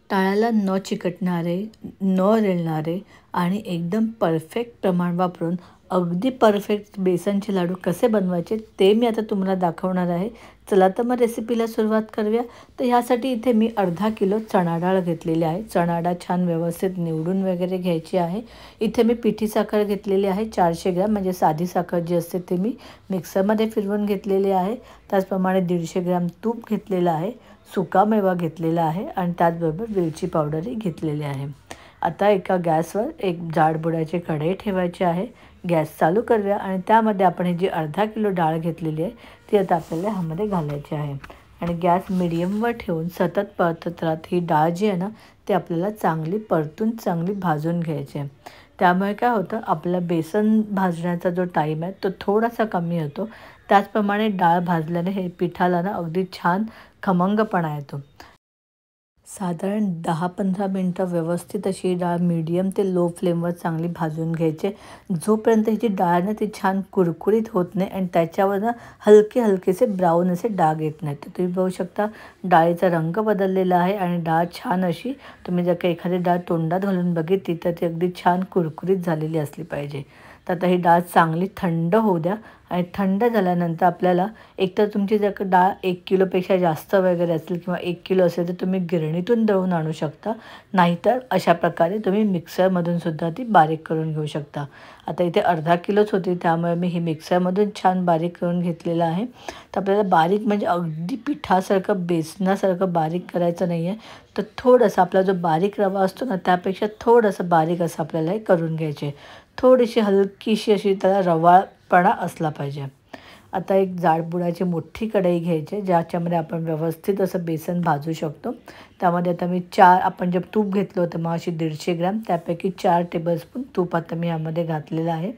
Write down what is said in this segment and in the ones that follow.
टाळ्याला न चिकटणारे, न रेलणारे आणि एकदम परफेक्ट प्रमाण वापरून अगदी परफेक्ट बेसनचे लाडू कसे बनवायचे ते मी आता तुम्हाला दाखवणार आहे. चला तर मग रेसिपीला सुरुवात करूया. तर ह्यासाठी इथे मी अर्धा किलो चणा डाळ घेतलेली आहे. चणा डाळ छान व्यवस्थित निवडून वगैरे घ्यायची आहे. इथे मी पिठी साखर घेतलेली आहे 400 ग्रॅम, म्हणजे साधी साखर जी असते ते मी मिक्सरमध्ये फिरवून घेतलेली आहे. त्याचप्रमाणे 150 ग्रॅम तूप घेतलेलं आहे, सुकामेवा घेतलेला आहे आणि त्याचबरोबर वेलची पावडरही घेतलेली आहे. आता एका गॅसवर एक जाडबुडाची कढई ठेवायची आहे. गॅस चालू करूया आणि त्यामध्ये आपण ही जी अर्धा किलो डाळ घेतलेली आहे ती आता आपल्याला ह्यामध्ये घालायची आहे आणि गॅस मिडियमवर ठेवून सतत परतत राहत ही डाळ जी आहे ना ती आपल्याला चांगली परतून चांगली भाजून घ्यायची आहे. त्यामुळे काय होतं, आपला बेसन भाजण्याचा जो टाईम आहे तो थोडासा कमी होतो. त्याचप्रमाणे डाळ भाजल्याने हे पिठाला ना अगदी छान खमंगपणा येतो. साधारण 10-15 मिनटं व्यवस्थित अशी डाळ मीडियम ते लो फ्लेमवर चांगली भाजून घ्यायचे, जोपर्यंत ही डाळ ना ती छान कुरकुरीत होत नाही आणि त्याच्यावर ना हलकेसे ब्राऊन असे डाग येत नाहीत. तर तुम्ही बघू शकता डाळीचा रंग बदललेला आहे आणि डाळ छान अशी, तुम्ही जर का एखादी डाळ तोंडात घालून बघितली तर ती अगदी छान कुरकुरीत झालेली असली पाहिजे. तर आता ही डाळ चांगली थंड होऊ द्या आणि थंड झाल्यानंतर आपल्याला एकतर तुमची जर का डाळ 1 किलोपेक्षा जास्त वगैरे असेल किंवा 1 किलो असेल तर तुम्ही गिरणीतून दळून आणू शकता, नाहीतर अशा प्रकारे तुम्ही मिक्सरमधून सुद्धा ती बारीक करून घेऊ शकता. आता इथे अर्धा किलोच होती त्यामुळे मी ही मिक्सरमधून छान बारीक करून घेतलेलं आहे. तर आपल्याला बारीक म्हणजे अगदी पिठासारखं बेसनासारखं बारीक करायचं नाही आहे, तर थोडंसं आपला जो बारीक रवा असतो ना त्यापेक्षा थोडंसं बारीक असं आपल्याला हे करून घ्यायचे. थोडीशी हलकीशी अशी त्याला रवाळपणा असला पाहिजे. आता एक जाडबुडाची मोठी कढई घ्यायची ज्याच्यामध्ये आपण व्यवस्थित असं बेसन भाजू शकतो. त्यामध्ये आता मी आपण जे तूप घेतलं होतं मग अशी 150 ग्रॅम, त्यापैकी 4 टेबलस्पून तूप आता मी यामध्ये घातलेलं आहे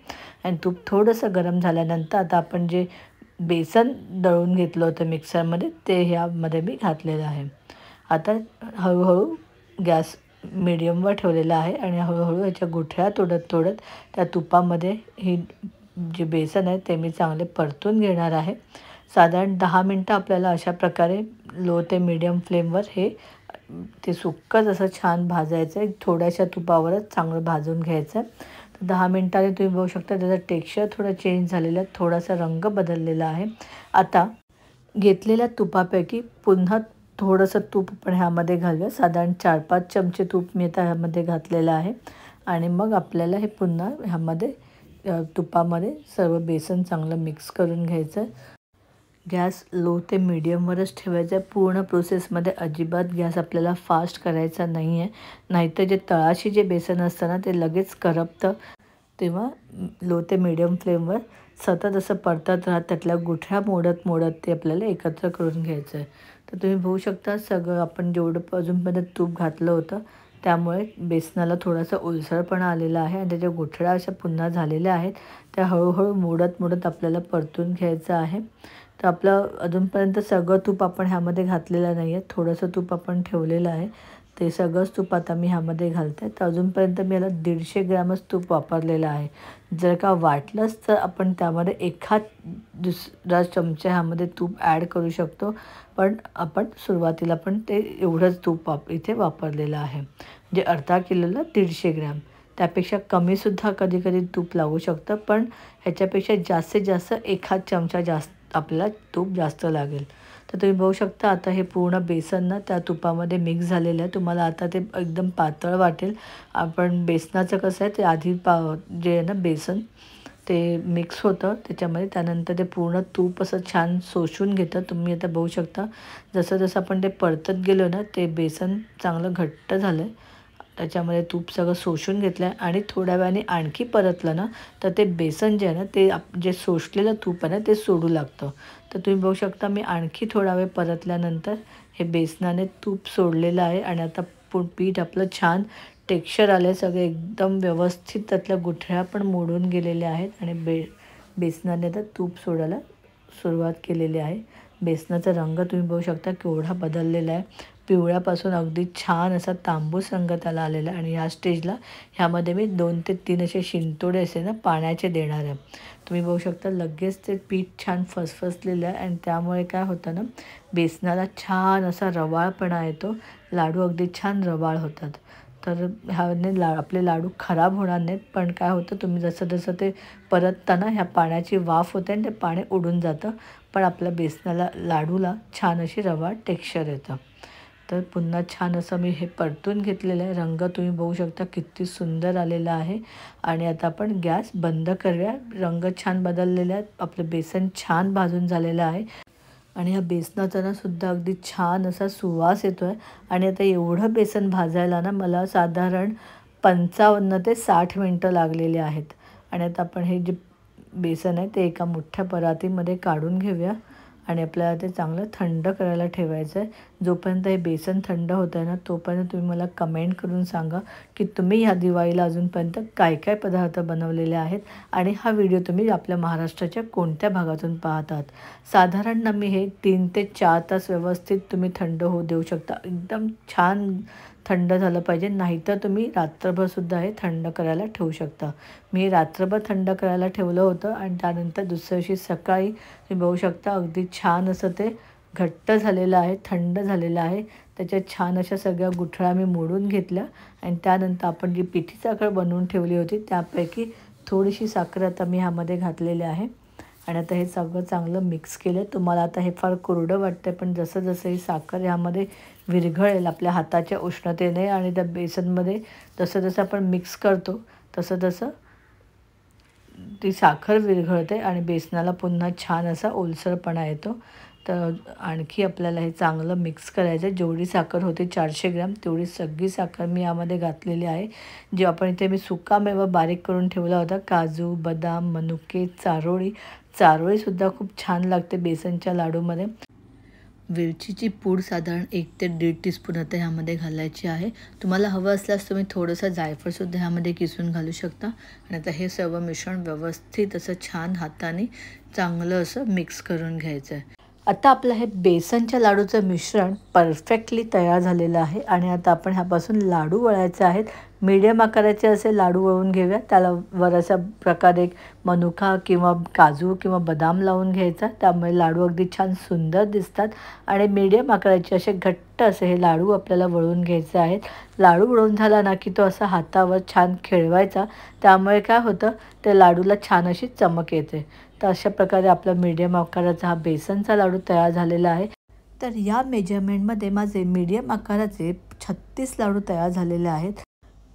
आणि तूप थोडंसं गरम झाल्यानंतर आता आपण जे बेसन दळून घेतलं होतं मिक्सरमध्ये ते ह्यामध्ये मी घातलेलं आहे. आता हळूहळू गॅस मीडियमवर ठेवलेला आहे आणि हळूहळू याच्या गुठळ्या तोडत त्या तुपामध्ये ही जे बेसन आहे ते मी चांगले परतून घेणार आहे. साधारण 10 मिनटं आपल्याला अशा प्रकारे लो ते मीडियम फ्लेमवर हे ते सुक्कंच असं छान भाजायचं आहे. थोड्याशा तुपावरच चांगलं भाजून घ्यायचं आहे. 10 मिनटांनी तुम्ही बघू शकता त्याचं टेक्स्चर थोडं चेंज झालेलं आहे, थोडासा रंग बदललेला आहे. आता घेतलेल्या तुपापैकी पुन्हा थोडंसं तूप आपण ह्यामध्ये घालूया. साधारण 4-5 चमचे तूप मी आता ह्यामध्ये घातलेलं आहे आणि मग आपल्याला हे पुन्हा ह्यामध्ये तुपामध्ये सर्व बेसन चांगलं मिक्स करून घ्यायचं. गॅस लो ते मीडियमवरच ठेवायचा आहे. पूर्ण प्रोसेसमध्ये अजिबात गॅस आपल्याला फास्ट करायचा नाही आहे, नाहीतर जे तळाशी जे बेसन असतं ना ते लगेच करपतं. तेव्हा लो ते मीडियम फ्लेमवर सतत असं परतत राहत त्यातल्या गुठळ्या मोडत ते आपल्याला एकत्र करून घ्यायचं आहे. तर तुम्ही बघू शकता सगळं आपण जेवढं अजूनपर्यंत तूप घातलं होतं त्यामुळे बेसनाला थोडासा ओलसरपणा आलेला आहे आणि त्याच्या गुठळ्या अशा पुन्हा झालेल्या आहेत. त्या हळूहळू मोडत आपल्याला परतून घ्यायचं आहे. तर आपलं अजूनपर्यंत सगळं तूप आपण ह्यामध्ये घातलेलं नाही आहे, थोडंसं तूप आपण ठेवलेलं आहे. ते सगळंच तूप आता मी ह्यामध्ये घालते. तर अजूनपर्यंत मी याला 150 ग्रॅमच तूप वापरलेलं आहे. जर का वाटलंच तर आपण त्यामध्ये एखाद दुसरा चमचा ह्यामध्ये तूप ॲड करू शकतो, पण आपण सुरुवातीला पण ते एवढंच तूप इथे वापरलेलं आहे. म्हणजे अर्धा किलोला 150 ग्रॅम, त्यापेक्षा कमीसुद्धा कधी कधी तूप लागू शकतं, पण ह्याच्यापेक्षा जास्तीत जास्त एखाद चमचा जास्त आपल्याला तूप जास्त लागेल. तर तुम्ही बघू शकता आता हे पूर्ण बेसन ना त्या तुपामध्ये मिक्स झालेलं आहे. तुम्हाला आता ते एकदम पातळ वाटेल. आपण बेसनाचं कसं आहे ते आधी जे आहे ना बेसन ते मिक्स होतं त्याच्यामध्ये, त्यानंतर ते पूर्ण तूप असं छान शोषून घेतं. तुम्ही आता बघू शकता जसं आपण ते परतत गेलो ना ते बेसन चांगलं घट्ट झालं आहे, त्याच्यामध्ये तूप सगळं शोषून घेतलं आहे आणि थोड्या वेळाने आणखी परतलं ना तर ते बेसन जे आहे ना ते जे शोषलेलं तूप आहे ना ते सोडू लागतं. तर तुम्ही बघू शकता मी आणखी थोडा वेळ परतल्यानंतर हे बेसनाने तूप सोडलेलं आहे आणि आता पीठ आपलं छान टेक्स्चर आलं आहे, सगळं एकदम व्यवस्थित त्यातल्या गुठळ्या पण मोडून गेलेल्या आहेत आणि बेसनाने आता तूप सोडायला सुरुवात केलेली आहे. बेसनाचा रंग तुम्ही बघू शकता केवढा बदललेला आहे. पिवळ्यापासून अगदी छान असा तांबूस रंग त्याला आलेला आहे. आणि या स्टेजला ह्यामध्ये मी 2 ते 3 असे शिंतोडे असे ना पाण्याचे देणार आहे. तुम्ही बघू शकता लगेच ते पीठ छान फसफसलेलं आहे आणि त्यामुळे काय होतं ना, बेसनाला छान असा रवाळपणा येतो, लाडू अगदी छान रवाळ होतात. तर ह्याने आपले लाडू खराब होणार नाहीत. पण काय होतं, तुम्ही जसं जसं ते परतताना ह्या पाण्याची वाफ होते आणि ते पाणी उडून जातं, पण आपल्या बेसनाला लाडूला छान अशी रवाळ टेक्स्चर येतं. तर पुन्हा छान असं मी हे परतून घेतलेलं आहे. रंग तुम्ही बघू शकता किती सुंदर आलेला आहे. आणि आता आपण गॅस बंद करूया. रंग छान बदललेला आहे, आपलं बेसन छान भाजून झालेलं आहे आणि ह्या बेसनाचा ना सुद्धा अगदी छान असा सुवास येतो आहे. आणि आता एवढं बेसन भाजायला ना मला साधारण 55 ते 60 मिनटं लागलेली आहेत. आणि आता आपण हे जे बेसन आहे ते एका मोठ्या परातीमध्ये काढून घेऊया आणि आपल्याला ते चांगलं थंड करायला ठेवायचं आहे. जोपर्यंत हे बेसन थंड होतं आहे ना, तोपर्यंत तुम्ही मला कमेंट करून सांगा की तुम्ही ह्या दिवाळीला अजूनपर्यंत काय काय पदार्थ बनवलेले आहेत आणि हा व्हिडिओ तुम्ही आपल्या महाराष्ट्राच्या कोणत्या भागातून पाहत आहात. साधारण ना मी हे 3 ते 4 तास व्यवस्थित तुम्ही थंड होऊ देऊ शकता. एकदम छान थंड झालं पाहिजे, नाहीतर तुम्ही रात्रभरसुद्धा हे थंड करायला ठेवू शकता. मी रात्रभर थंड करायला ठेवलं होतं आणि त्यानंतर दुसऱ्या दिवशी सकाळी तुम्ही बघू शकता अगदी छान असं ते घट्ट झालेलं आहे, थंड झालेलं आहे. त्याच्यात छान अशा सगळ्या गुठळ्या मी मोडून घेतल्या आणि त्यानंतर आपण जी पिठी साखर बनवून ठेवली होती त्यापैकी थोडीशी साखर आता मी ह्यामध्ये घातलेली आहे. आणि आता हे सगळं चांगलं मिक्स केलं. तुम्हाला आता हे फार कोरडं वाटतं, पण जसं जसं ही साखर ह्यामध्ये विरघळेल आपल्या हाताच्या उष्णतेने आणि त्या बेसनमध्ये जसं जसं आपण मिक्स करतो तसं तसं ती साखर विरघळते आणि बेसनाला पुन्हा छान असा ओलसरपणा येतो. तर आणखी आपल्याला हे चांगलं मिक्स करायचं आहे. जेवढी साखर होती 400 ग्रॅम तेवढी सगळी साखर मी यामध्ये घातलेली आहे. जे आपण इथे मी सुकामेवा बारीक करून ठेवला होता, काजू, बदाम, मनुके, चारोळीसुद्धा खूप छान लागते बेसनच्या लाडूमध्ये. वेलचीची पूड साधारण 1 ते 1.5 टीस्पून आता ह्यामध्ये घालायची आहे. तुम्हाला हवं असल्यास तुम्ही थोडंसं जायफळसुद्धा ह्यामध्ये किसून घालू शकता. आणि आता हे सर्व मिश्रण व्यवस्थित असं छान हाताने चांगलं असं मिक्स करून घ्यायचं आहे. आता आपलं हे बेसनच्या लाडूचं मिश्रण परफेक्टली तयार झालेलं आहे आणि आता आपण ह्यापासून लाडू वळायचे आहेत. मीडियम आकाराचे असे लाडू वळून घेऊया. त्याला वर अशा प्रकारे मनुका किंवा काजू किंवा बदाम लावून घ्यायचा, त्यामुळे लाडू अगदी छान सुंदर दिसतात. आणि मीडियम आकाराचे असे घट्ट असे हे लाडू आपल्याला वळून घ्यायचे आहेत. लाडू वळून झाला ना की तो असा हातावर छान खेळवायचा, त्यामुळे काय होतं त्या लाडूला छान अशी चमक येते. तर अशा प्रकारे आपला मीडियम आकाराचा हा बेसनचा लाडू तयार झालेला आहे. तर या मेजरमेंटमध्ये माझे मीडियम आकाराचे 36 लाडू तयार झालेले आहेत.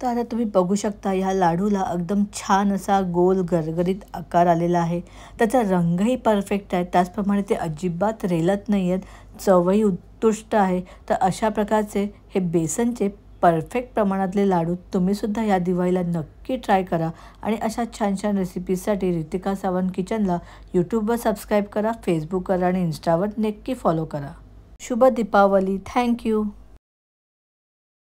तर आता तुम्ही बघू शकता ह्या लाडूला एकदम छान असा गोल गरगरीत आकार आलेला आहे. त्याचा रंगही परफेक्ट आहे, त्याचप्रमाणे ते अजिबात रेलत नाही आहेत, चवही उत्कृष्ट आहे. तर अशा प्रकारचे हे बेसनचे परफेक्ट प्रमाणातले लाडू तुम्हीसुद्धा या दिवाळीला नक्की ट्राय करा. आणि अशा छान छान रेसिपीजसाठी रितिका सावंत किचनला यूट्यूबवर सबस्क्राईब करा, फेसबुकवर आणि इंस्टावर नक्की फॉलो करा. शुभ दीपावली. थँक्यू.